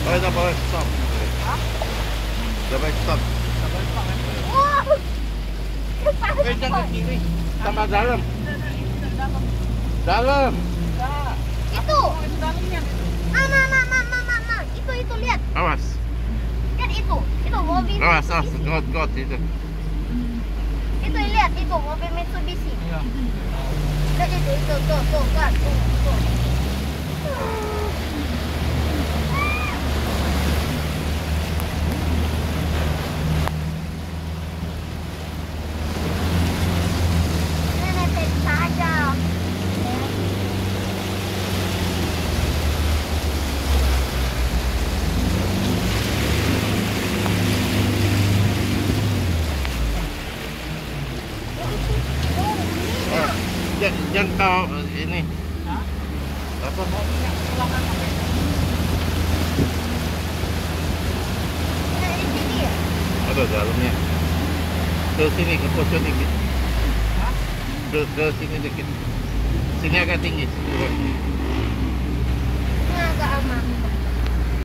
Oh, udah boleh stop. Hah? Udah boleh stop. Wah. Jangan ke kiri. Tambah dalam. Dalam. Dalam. Itu. Itu dalamnya. Mama. Itu lihat. Awas. Kan itu mobil Awas, Mitsubishi. got itu. Itu lihat itu mobil Mitsubishi. Iya. Lihat itu tuh kan tuh. Nenek periksa aja. Jangan kau ini. Hah? Apa? Mobilnya pulangan sampai. Nah, di sini ya. Ada dalamnya. Ke sini, ke pojok dikit. Hah? Ke sini dikit. Sini agak tinggi. Ini agak aman.